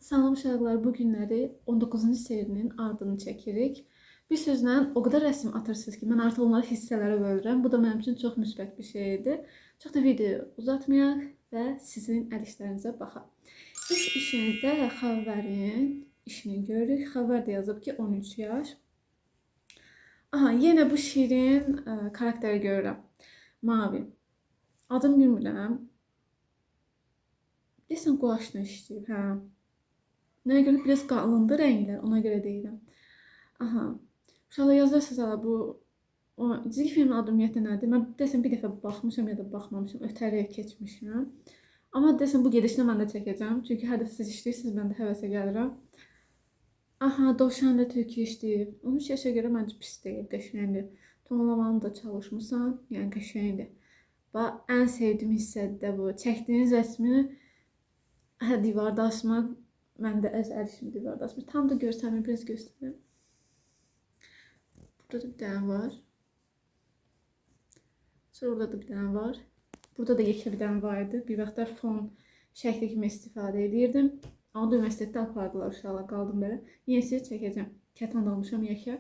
Salam uşaqlar, bu günləri 19-cu serinin ardını çəkirik. Bir sözlə o qədər rəsm atırsınız ki, mən artıq onları hissələrə bölürəm. Bu da mənim üçün çox müsbət bir şey idi. Çox da video uzatmayaq və sizin əl işlərinizə baxaq. İlk işinizdə Xavərin işini görürük. Xavər də yazıb ki, 13 yaş. Aha, yenə bu şirin karakteri görürəm. Mavi. Adım bilmirəm. Desən quaşla işləyib, hə. Nəyə görə biraz qalındı rənglər, ona görə deyirəm. Aha. Uşaqlar yazarsanız bu cizgi filmin adı ümumiyyətlə nədir? Mən desəm bir dəfə baxmışam ya da baxmamışam, ötərəyə keçmişəm. Amma desəm bu gedişlə mən də çəkəcəm. Çünki hər dəfə siz işləyirsiniz, mən də həvəsə gəlirəm. Aha, Dovşanla Tülkü işləyib. 13 yaşa görə məncə pis deyil, qəşəngdir. Tonlamanı da çalışmısan, yəni qəşəngdir. Bax, ən sevdiyim hissədir də bu. Çəkdiyiniz rəsmi divarda asmaq. Mən də əl işimi divarda asmış. Tam da görsəməm, biraz göstərim. Burada da bir dənə var. Sonra orada da bir dənə var. Burada da yekə bir dənə var idi. Bir vaxtlar fon şəkli kimi istifadə edirdim. Onu da universitetdə apardılar uşaqlar, qaldım belə. Yenə sizə çəkəcəm. Kətan almışam yekə.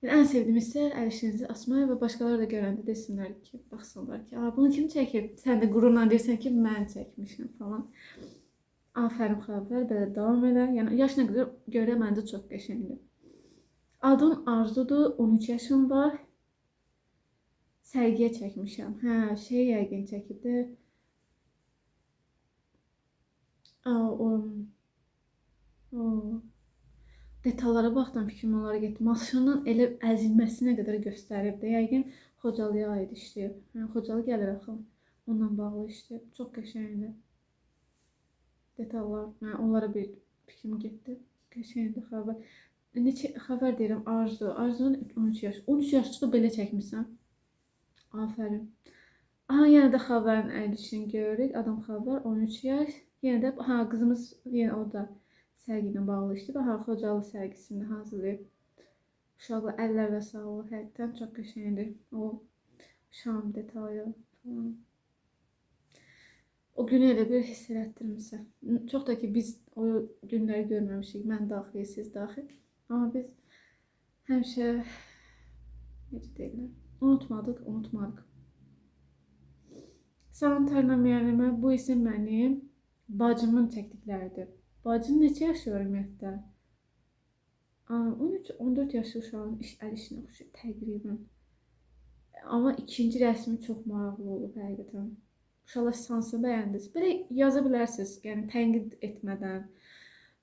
Ən sevdiyim hissə əl işinizi asmaq və başqaları da görəndə desinlər ki, baxsınlar ki, bunu kim çəkib? Sən də qürurla deyirsən ki, mən çəkmişim falan. Afərin Xavər, belə davam elə. Yəni yaşına görə məncə çox qəşəngdir. Adım Arzudur, 13 yaşım var. Sərgiyə çəkmişəm. Hə, yəqin çəkibdi. Detallara baxdım, fikrim onlara getdi. Maşının elə əzilməsinə qədər göstərib də. Yəqin Xocalıya aid işləyib. Hə, Xocalı gəlir axı. Onunla bağlı işləyib. Çox qəşəngdir. Detallar, onlara bir fikrim getdi. Qəşəngdir Xavər. Neçə Xavər deyirəm, Arzu. Arzunun 13 yaş. 13 yaşlı da belə çəkmişsən. Afərin. Aha, yenə də Xavərin əl işini görürük. Adam Xavər, 13 yaş. Yenə də, qızımız yenə o da sərgi ilə bağlı işdir. Aha, Xocalı sərgisini hazırlayıb. Uşaqlar əllərlə sağlıq, həqiqətən çox qəşəngdir. O şam detayı falan. O günü elə bir hiss elətdirmişsən. Çox da ki, biz o günləri görməmişik. Mən daxil, siz daxil. Amma biz həmişə, necə deyirlər, unutmadıq. Salam Tərnə müəllimə, bu isim mənim bacımın çəkdikləridir. Bacının neçə yaşı var ümumiyyətlə? 13-14 yaşlı uşağın əl işinə oxşuyur təqribən. Amma ikinci rəsmi çox maraqlı olub həqiqətən. Uşaqlar hansını bəyəndiniz? Belə yaza bilərsiniz, yəni tənqid etmədən.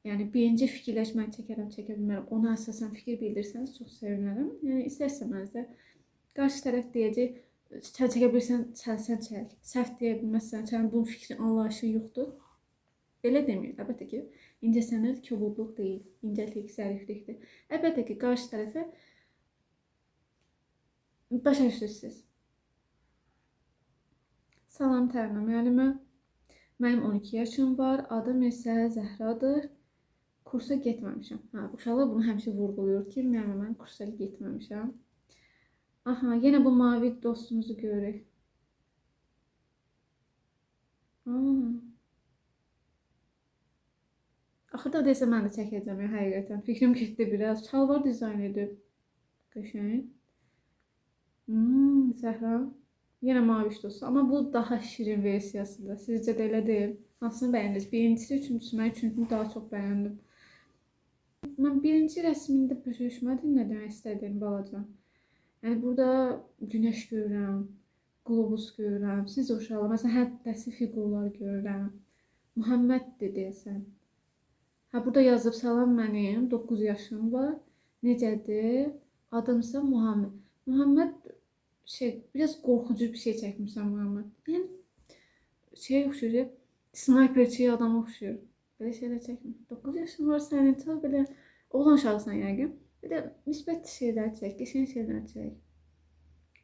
Yəni birinci fikirləşməni çəkə bilmərəm. Ona əsasən fikir bildirsəniz çox sevinərəm. Yəni istərsəniz də qarşı tərəf deyəcək, sən çəkə bilirsən, sən çək. Səhv deyə bilməzsən, sənin bunun fikrin anlayışı yoxdur. Belə demir. Əlbəttə ki, incəsənət kobudluq deyil, incəlik, zəriflikdir. Əlbəttə ki, qarşı tərəfə başa düşürsünüz. Salam Tərnə müəllimə. Mənim 12 yaşım var. Adım isə Zəhradır. Kursa getməmişəm. Uşaqlar bunu həmişə vurğuluyor ki, mən kursa getməmişəm. Aha, yenə bu mavi dostumuzu görürük. Axırda desə mən də çəkəcəm, həqiqətən. Fikrim getdi biraz. Şalvar dizayn edib. Qəşəng. Zəhra. Yenə mavi dostu. Amma bu daha şirin versiyasıdır. Sizcə də elə deyil. Hansını bəyəndiniz? Birincisi, üçüncüsü. Mən üçüncünü daha çox bəyəndim. Mən birinci rəsmində başa düşmədim nə demək istədiyim balaca. Yəni burada günəş görürəm, qlobus görürəm. Siz uşaqlar, məsələn, həddəsi fiqurlar görürəm. Muhamməddir deyəsən. Burada yazıb salam mənim, 9 yaşım var. Necədir? Adımsa Muhammed. Muhammed biraz qorxucu bir şey çəkmişəm Muhammed. Yəni, oxşuyur, snayperçiyə adama oxşuyur. Belə şeylər çəkmir. 9 yaşın var sənin, çox belə oğlan uşaqsan yəqin. Bir də müsbət şeylər çək, qəşəng şeylər çək.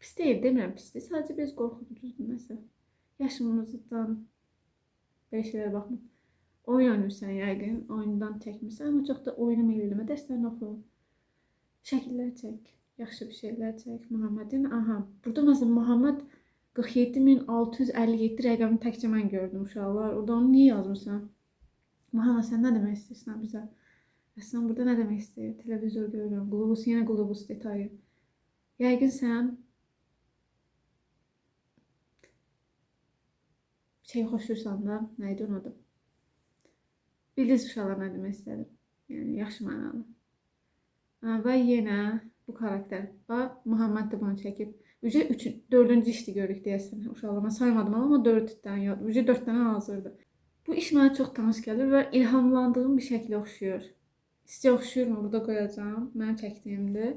Pis deyil, demirəm pisdir. Sadəcə biraz qorxucudur məsəl. Yaşımızdan belə şeylərə baxma. Oyun oynayırsan yəqin, oyundan çəkmirsən, amma çox da oyunu meyilləmə, dərslərini oxu. Şəkillər çək. Yaxşı bir şeylər çək Muhammedin. Aha, burada məsələn Muhammed 47.657 rəqəmini təkcə mən gördüm uşaqlar. Orada onu niyə yazmışsan? Mahana sən nə demək istəyirsən bizə? Sən burada nə demək istəyir? Televizor görürəm, qulubus, yenə qulubus detayı. Yəqin sən şey xoşursan da, nə idi onun adı? Bildiniz uşaqlar nə demək istədim. Yəni yaxşı mənalı. Və yenə bu karakter. Bax, Muhammed də bunu çəkib. Ücə 4-cü işdi görürük deyəsən. Uşaqlar mən saymadım amma 4 dənə yox. Ücə 4 dənə hazırdı. Bu iş mənə çox tanış gəlir və ilhamlandığım bir şəklə oxşuyur. Sizcə oxşuyurmu? Burada qoyacağam. Mənim çəkdiyimdir.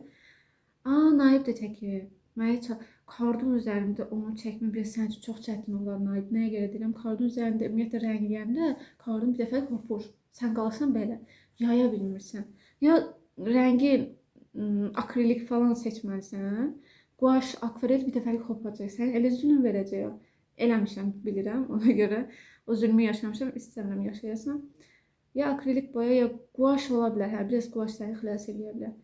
Naib də çəkib. Mənə kardon üzərində onu çəkmə bir sənin üçün çox çətin olar Naib. Nəyə görə deyirəm? Kardon üzərində ümumiyyətlə rəngi gəndə kardon bir dəfə qopur. Sən qalırsan belə. Yaya bilmirsən. Ya rəngi akrilik falan seçməlisən. Guaş, akvarel bir dəfəlik qopacaq. Sən elə zülm verəcək o. Eləmişəm, bilirəm. Ona görə o zülmü yaşamışam, istəmirəm yaşayasam. Ya akrilik boya, ya guaş ola bilər. Hə, biraz guaş səni xilas edə bilər.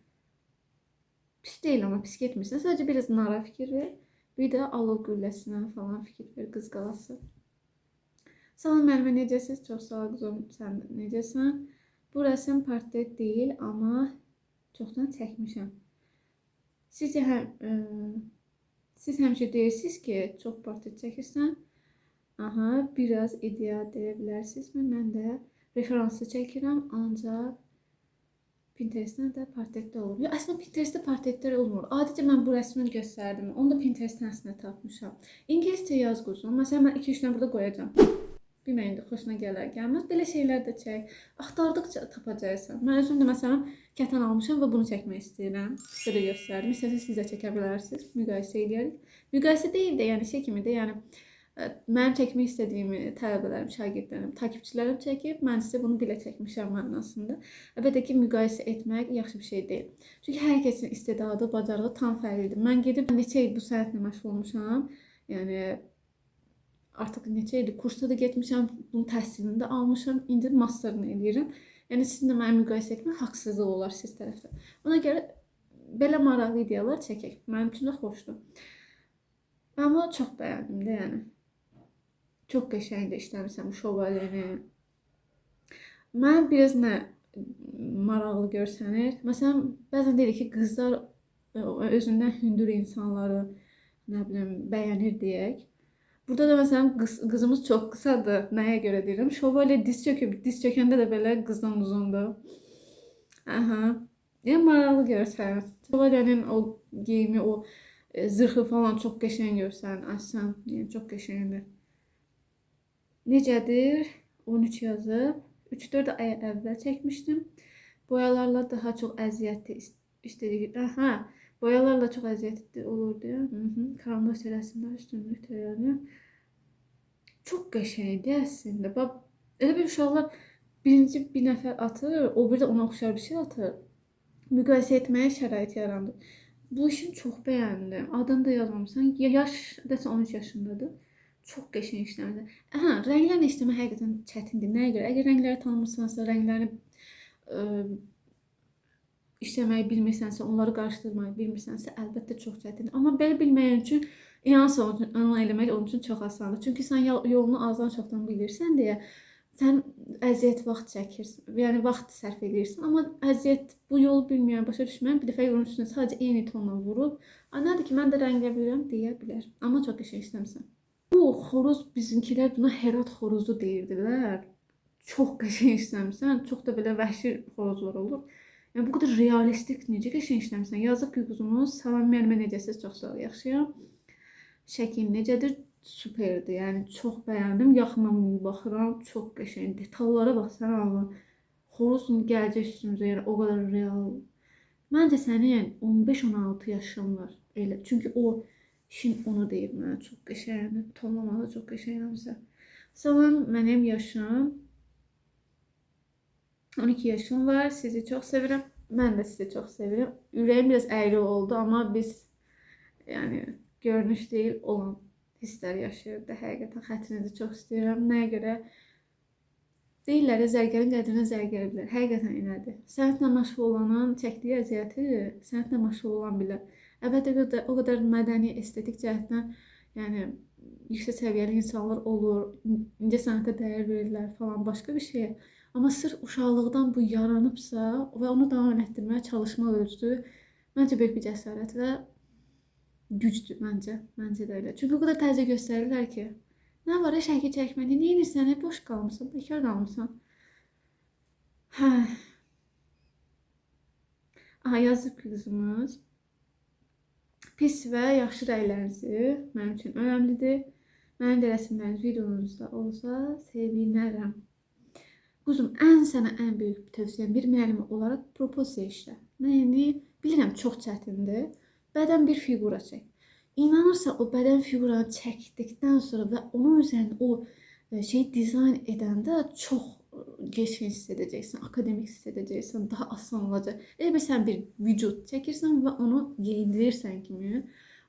Pis deyil amma pis getmirsən. Sadəcə biraz nara fikir ver. Bir də alov gülləsinə falan fikir ver, qız qalası. Salam müəllimə, necəsiz? Çox sağ ol qızım, sən necəsən? Bu rəsm portret deyil, amma çoxdan çəkmişəm. Siz həmişə deyirsiniz ki, çox portret çəkirsən. Aha, biraz ideal deyə bilərsinizmi? Mən də referanslı çəkirəm, ancaq Pinterestdən də portretdə olur. Yo, əslində Pinterestdə portretlər olmur. Adicə mən bu rəsmini göstərdim. Onu da Pinterestdən əslində tapmışam. İngiliscə yaz quzum. Məsələn, mən 2-3 dənə burada qoyacağam. Bilməyin də xoşuna gələr, gəlməz. Belə şeylər də çək. Axtardıqca tapacaqsan. Mən özüm də məsələn kətan almışam və bunu çəkmək istəyirəm. Sizə də göstərdim. İstəsəniz siz də çəkə bilərsiniz. Müqayisə edərik. Müqayisə deyil də, yəni şey kimi də, yəni mənim çəkmək istədiyimi tələbələrim, şagirdlərim, takipçilərim çəkib, mən sizə bunu belə çəkmişəm mənasında. Əlbəttə ki, müqayisə etmək yaxşı bir şey deyil. Çünki hər kəsin istedadı, bacarığı tam fərqlidir. Mən gedib neçə il bu sənətlə məşğul olmuşam. Yəni artıq neçə ildir kursda da getmişəm, bunun təhsilini də almışam, indi masterını edirəm. Yəni sizinlə məni müqayisə etmək haqsızlıq olar siz tərəfdən. Ona görə belə maraqlı ideyalar çəkək. Mənim üçün də xoşdur. Mən bunu çox bəyəndim də, yəni. Çox qəşəng də işləmişəm bu şövalyəni. Mən biraz nə maraqlı görsənir. Məsələn, bəzən deyirik ki, qızlar özündən hündür insanları, nə bilim, bəyənir deyək. Burada da məsələn qızımız çox qısadır. Nəyə görə deyirəm? Şövalyə diz çöküb, diz çökəndə də belə qızdan uzundur. Aha. Yəni maraqlı görsənir. Şövalyənin o geyimi, o zırhı falan çox qəşəng görsənir. Açsan, yəni çox qəşəngdir. Necədir? 13 yazıb. 3-4 ay əvvəl çəkmişdim. Boyalarla daha çox əziyyətli istədik. Aha, boyalarla çox əziyyətli olurdu. Karandaş rəsmlər üstünlük törədir. Çox qəşəngdir əslində. Bax, elə bir uşaqlar birinci bir nəfər atır, o bir də ona oxşar bir şey atır. Müqayisə etməyə şərait yaranır. Bu işini çox bəyəndim. Adını da yazmamışsan. Yaş desə 13 yaşındadır. Çox qəşəng işləmədir. Aha, rənglərlə işləmək həqiqətən çətindir. Nəyə görə? Əgər rəngləri tanımırsansa, rəngləri işləməyi bilmirsənsə, onları qarışdırmayı bilmirsənsə, əlbəttə çox çətindir. Amma belə bilməyin üçün, inanırsan, onu eləmək onun üçün çox asandır. Çünki sən yolunu azdan çoxdan bilirsən deyə, sən əziyyət vaxt çəkirsən, yəni vaxt sərf edirsən. Amma əziyyət bu yolu bilməyən, başa düşməyən bir dəfə yolun üstünə sadəcə eyni tonla vurub, nədir ki, mən də rənglə bilirəm deyə bilər. Amma çox qəşəng işləmirsən. Bu xoruz bizimkilər buna Herat xoruzu deyirdilər. Çox qəşəng işləmirsən. Çox da belə vəhşi xoruzlar olur. Yəni bu qədər realistik necə qəşəng işləmirsən. Yazıq ki quzumuz. Salam müəllimə, necəsiz? Çox sağ ol, yaxşıyam. Şəkil necədir? Superdir. Yəni çox bəyəndim. Yaxından baxıram. Çox qəşəng. Detallara bax sən Allah. Xoruzun gələcək üstümüzə, yəni o qədər real. Məncə sənin 15-16 yaşın var. Elə. Çünki o işin onu deyir mənə, çox qəşəngdir. Tonlamağı çox qəşəngdir. Salam, mənim yaşım 12 yaşım var. Sizi çox sevirəm. Mən də sizi çox sevirəm. Ürəyim biraz əyri oldu, amma biz yəni görünüş deyil, olan hisslər yaşayırıq da. Həqiqətən xətrinizi çox istəyirəm. Nəyə görə? Deyirlər, zərgərin qədrinə zərgər bilər. Həqiqətən elədir. Sənətlə məşğul olanın çəkdiyi əziyyəti sənətlə məşğul olan bilər. Əlbəttə o qədər mədəni, estetik cəhətdən, yəni yüksək səviyyəli insanlar olur, incə sənətə dəyər verirlər falan, başqa bir şey. Amma sırf uşaqlıqdan bu yaranıbsa və onu davam etdirməyə çalışmaq özü məncə böyük bir cəsarət və gücdür məncə. Məncə də elə. Çünki o qədər təzə göstərirlər ki, nə var şəkil çəkmədi, nə edirsən, boş qalmısan, bekar qalmısan. Hə. Aha, yazıb ki qızımız. Pis və yaxşı rəylərinizi mənim üçün önəmlidir. Mənim də rəsmləriniz videonuzda olsa sevinərəm. Quzum, sənə ən böyük tövsiyəm bir müəllimi olaraq proporsiya işlə. Yəni, bilirəm çox çətindir. Bədən bir fiqura çək. İnanırsa o bədən figuranı çəkdikdən sonra və onun üzərində o şey dizayn edəndə çox geçmiş hiss edəcəksən, akademik hiss edəcəksən, daha asan olacaq. Elə sən bir vücud çəkirsən və onu geyindirirsən kimi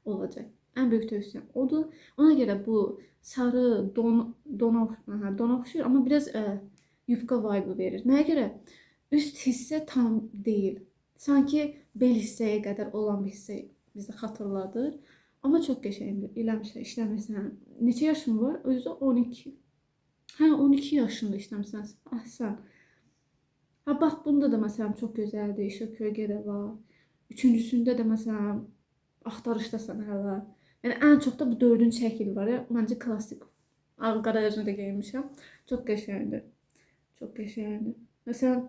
olacaq. Ən böyük tövsiyəm odur. Ona görə bu sarı dona oxşuyur, amma biraz yufka vibe verir. Nəyə görə? Üst hissə tam deyil. Sanki bel hissəyə qədər olan bir hissə bizdə xatırladır. Amma çox qəşəngdir. Eləmişsən, işləmirsən. Neçə yaşın var? Özü 12. Hə, 12 yaşında işləmirsən. Sən. Ha, bax, bunda da məsələn çox gözəldir. İşıq kölgə də var. Üçüncüsündə də məsələn axtarışdasan hələ. Yəni ən çox da bu 4-cü şəkil var. Məncə klassik. Ağ-qara özünü də geyinmişəm. Çox qəşəngdir. Çox qəşəngdir. Məsələn,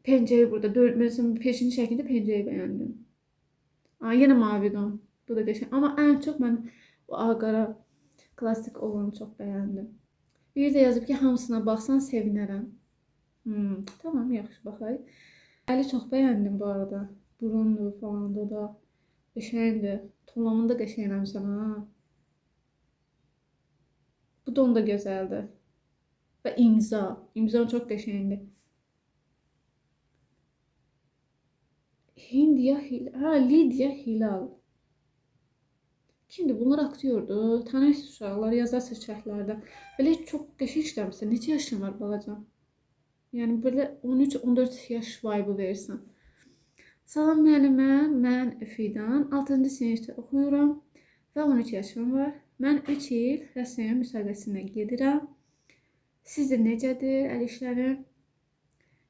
pencəyi burada. Məsələn, 5-ci şəkildə pencəyi bəyəndim. Yenə mavi don. Bu da qəşəng. Amma ən çox mən bu ağ-qara klassik olanı çox bəyəndim. Bir də yazıb ki, hamısına baxsan sevinərəm. Tamam, yaxşı baxayıq. Əli çox bəyəndim bu arada. Burunlu falan da qəşəngdir. Tonlamında qəşəngləmişsən ha. Bu don da gözəldir. Və imza. İmza çox qəşəngdir. Lidya Hilal. Kimdir? Bunlar aktyordur. Tanırsınız uşaqlar, yazarsınız şərhlərdə. Belə çox qəşəng işləmişsən. Neçə yaşın var balacan? Yəni belə 13-14 yaş vibe verirsən. Salam müəllimə, mən Fidan. 6-cı sinifdə oxuyuram və 13 yaşım var. Mən 3 il rəsm müsabiqəsinə gedirəm. Sizdə necədir əl işləri?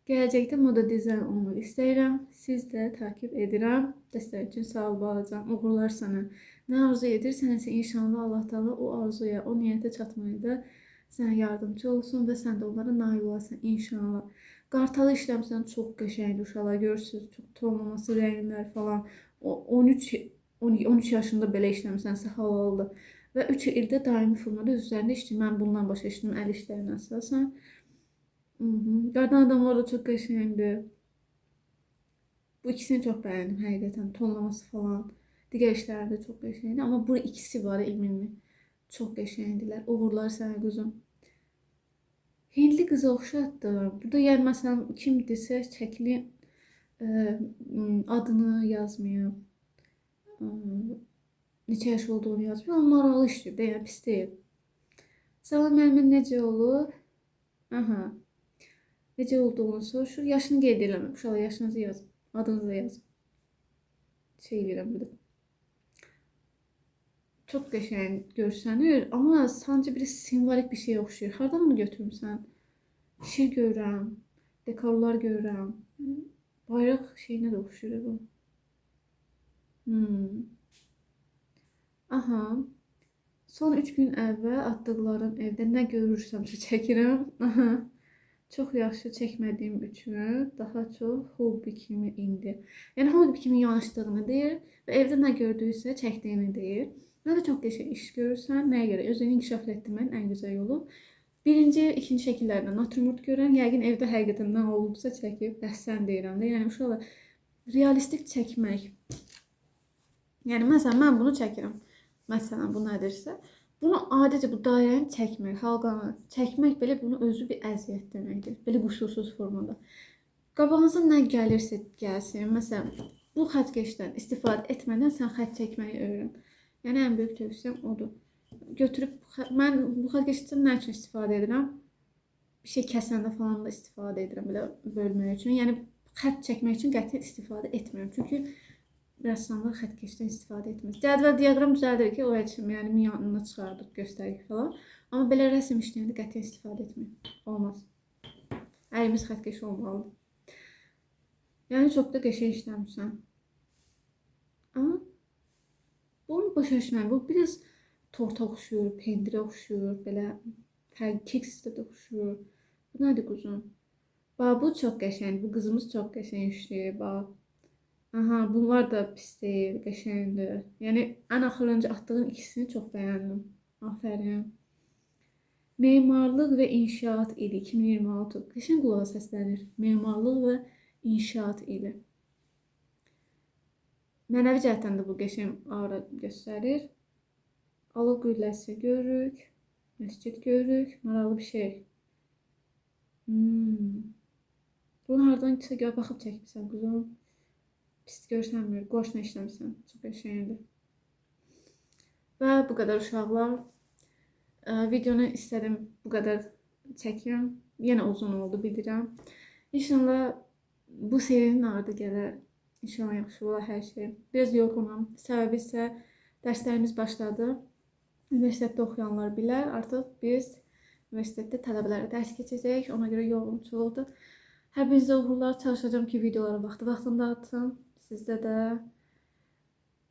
Gələcəkdə moda dizayn olmaq istəyirəm. Siz də takip edirəm. Dəstək üçün sağ ol balacan. Uğurlar sənə. Nə arzu edirsənsə inşallah Allah Taala o arzuya, o niyyətə çatmaya da sənə yardımcı olsun və sən də onlara nail olasan inşallah. Qartalı işləmsən çox qəşəngdir uşaqlar. Görürsünüz, çox tonlaması, rənglər falan. 13 yaşında belə işləmisənsə halaldır. Və 3 ildə daimi formada üzərində işləyir. Mən bundan başa işlədim əl işlərinə əsasən. Qardan adamlar da çox qəşəngdir. Bu ikisini çox bəyəndim həqiqətən. Tonlaması falan. Digər işlərdə çox qəşəngdir. Amma bu ikisi var ilminli. Çox qəşəngdirlər. Uğurlar sənə quzum. Hindli qıza oxşatdır. Burada yəni məsələn kimdirsə şəkli adını yazmıyor. Neçə yaş olduğunu yazmıyor. Amma maraqlı işdir. Yəni pis deyil. Salam müəllimə necə olur? Aha. Necə olduğunu soruşur. Yaşını qeyd eləməm. Uşaqlar yaşınızı yazın. Adınızı da yazın. Şey verirəm bir də. Çox qəşəng görsənir. Amma sanki bir simvolik bir şey oxşuyur. Hardan bunu götürmüsən? Şir görürəm. Dekorlar görürəm. Bayraq şeyinə də oxşuyur bu. Aha. Son 3 gün əvvəl atdıqlarım evdə nə görürsəmsə çəkirəm. Aha. Çox yaxşı çəkmədiyim üçün daha çox hobbi kimi indi. Yəni hobbi kimi yanaşdığını deyir və evdə nə gördüysə çəkdiyini deyir. Nə də çox qəşəng iş görürsən, nəyə görə? Özünü inkişaf etdirməyin ən gözəl yolu. Birinci, ikinci şəkillərdən natürmort görən, yəqin evdə həqiqətən nə olubsa çəkib, əhsən deyirəm də. Yəni uşaqlar realistik çəkmək. Yəni məsələn mən bunu çəkirəm. Məsələn bu nədirsə, bunu adicə bu dairəni çəkmək, halqanı çəkmək belə bunu özü bir əziyyət deməkdir. Belə qüsursuz formada. Qabağınıza nə gəlirsə gəlsin. Məsələn, bu xəttkeşdən istifadə etmədən sən xətt çəkməyi öyrən. Yəni ən böyük tövsiyəm odur. Götürüb, mən bu xəttkeşdən nə üçün istifadə edirəm? Bir şey kəsəndə falan da istifadə edirəm belə bölmək üçün. Yəni xətt çəkmək üçün qətiyyən istifadə etmirəm. Çünki rəssamlar xəttkeşdən istifadə etmir. Cədvəl diaqram düzəldir ki, o üçün yəni yanına çıxardıq, göstərik falan. Amma belə rəsm işləyəndə qətiyyən istifadə etmir. Olmaz. əyimiz xəttkeş olmalıdır. Yəni çox da qəşəng işləmişsən. Amma bunu başa düşmürəm. Bu biraz torta oxşuyur, pendirə oxşuyur, belə fərqli kek sistemə oxşuyur. Bu nədir quzum? Bax bu çox qəşəngdir. Bu qızımız çox qəşəng işləyir. Bax. Aha, bunlar da pis deyil, qəşəngdir. Yəni ən axırıncı atdığın ikisini çox bəyəndim. Afərin. Memarlıq və inşaat ili 2026. Qəşəng qulağa səslənir. Memarlıq və inşaat ili. Mənəvi cəhətdən də bu qəşəng aura göstərir. Alov gülləsi görürük. Məscid görürük. Maraqlı bir şey. Bunu hardan gör, baxıb çəkmişsən quzum. Pis görsənmir. Qoşla işləmişsən. Çox qəşəngdir. Və bu qədər uşaqlar. Videonu istədim bu qədər çəkim. Yenə uzun oldu bilirəm. İnşallah bu serinin ardı gələr. İnşallah yaxşı olar hər şey. Biraz yorğunam. Səbəbi isə dərslərimiz başladı. Universitetdə oxuyanlar bilər. Artıq biz universitetdə tələbələrə dərs keçəcək. Ona görə yorğunçuluqdur. Hər birinizə uğurlar. Çalışacağım ki, videoları vaxtında atım. Sizdə də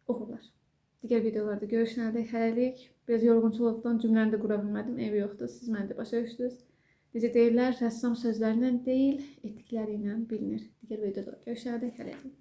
uğurlar. Digər videolarda görüşənədək hələlik. Biraz yorğunçuluqdan cümləni də qura bilmədim. Evi yoxdur. Siz məni də başa düşdünüz. Necə deyirlər, rəssam sözlərindən deyil, etdikləri ilə bilinir. Digər videoda görüşənədək hələlik.